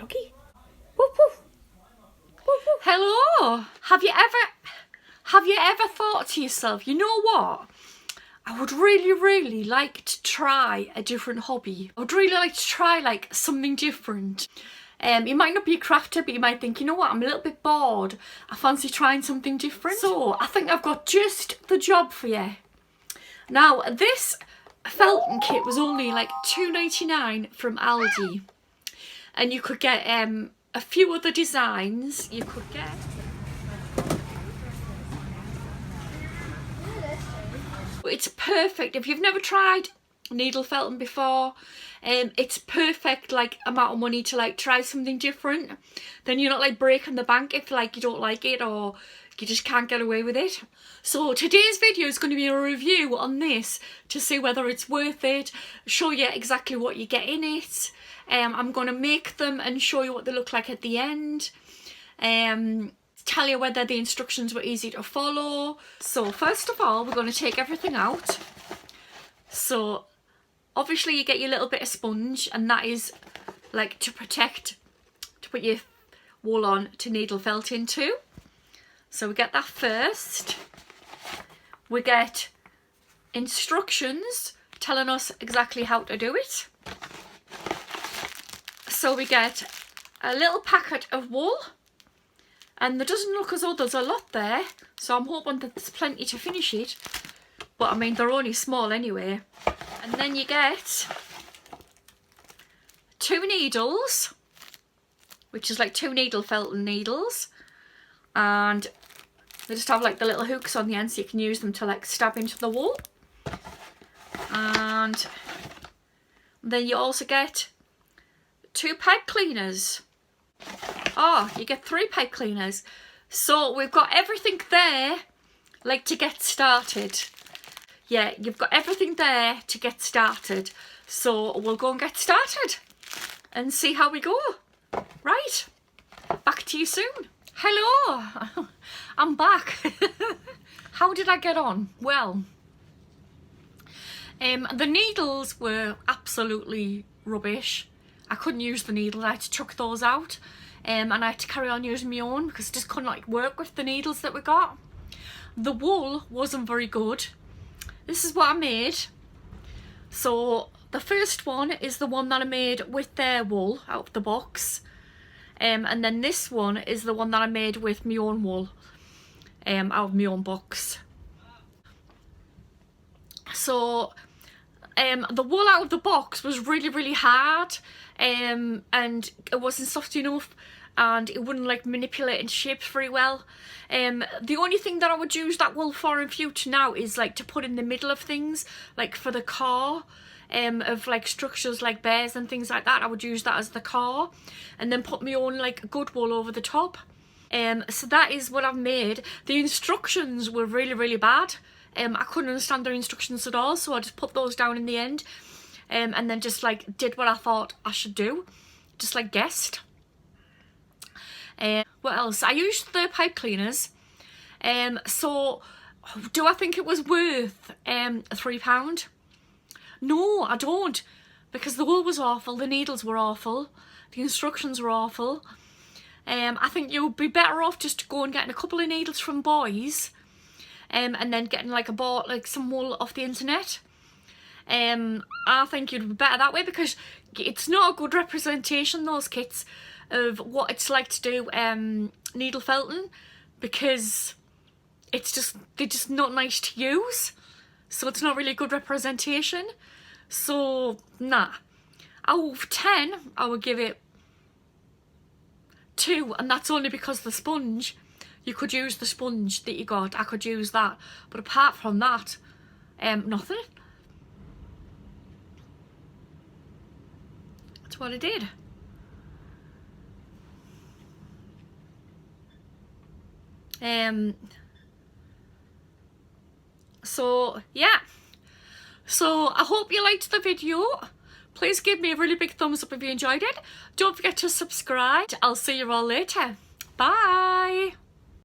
doggy. Woof, woof. Woof, woof. Hello. Have you ever thought to yourself, you know what? I would really like to try a different hobby. I would really like to try like something different. You might not be a crafter, but you might think, you know what, I'm a little bit bored. I fancy trying something different. So I think I've got just the job for you. Now, this felting kit was only like £2.99 from Aldi. And you could get a few other designs. You could get... It's perfect if you've never tried needle felting before. It's perfect like amount of money to like try something different. Then you're not like breaking the bank if like you don't like it or you just can't get away with it. So today's video is going to be a review on this to see whether it's worth it, show you exactly what you get in it. I'm going to make them and show you what they look like at the end. Tell you whether the instructions were easy to follow. So first of all, we're going to take everything out. So obviously you get your little bit of sponge, and that is like to protect, to put your wool on to needle felt into. So we get that first. We get instructions telling us exactly how to do it. So we get a little packet of wool. And there doesn't look as though there's a lot there, so I'm hoping that there's plenty to finish it. But I mean, they're only small anyway. And then you get 2 needles, which is like 2 needle felting needles. And they just have like the little hooks on the end so you can use them to like stab into the wool. And then you also get 2 pipe cleaners. Oh, you get 3 pipe cleaners. So we've got everything there, like to get started. Yeah, you've got everything there to get started. So we'll go and get started and see how we go. Right, back to you soon. Hello, I'm back. How did I get on? Well, the needles were absolutely rubbish. I couldn't use the needle, I had to chuck those out. And I had to carry on using my own because I just couldn't like work with the needles that we got. The wool wasn't very good. This is what I made. So the first one is the one that I made with their wool out of the box. And then this one is the one that I made with my own wool out of my own box. So the wool out of the box was really hard, and it wasn't soft enough, and it wouldn't like manipulate in shapes very well. The only thing that I would use that wool for in future now is like to put in the middle of things, like for the core of like structures like bears and things like that. I would use that as the core and then put my own like good wool over the top. So that is what I've made. The instructions were really bad. I couldn't understand their instructions at all, so I just put those down in the end, and then just like did what I thought I should do, just like guessed. What else? I used the pipe cleaners. So do I think it was worth £3? No, I don't, because the wool was awful, the needles were awful, the instructions were awful. I think you would be better off just to go and getting a couple of needles from boys. And then getting like some wool off the internet. I think you'd be better that way, because it's not a good representation, those kits, of what it's like to do needle felting, because they're just not nice to use, so it's not really a good representation. So nah, out of 10 I would give it 2, and that's only because the sponge, you could use the sponge that you got, I could use that, but apart from that, nothing. That's what I did. So yeah, so I hope you liked the video. Please give me a really big thumbs up if you enjoyed it. Don't forget to subscribe. I'll see you all later. Bye.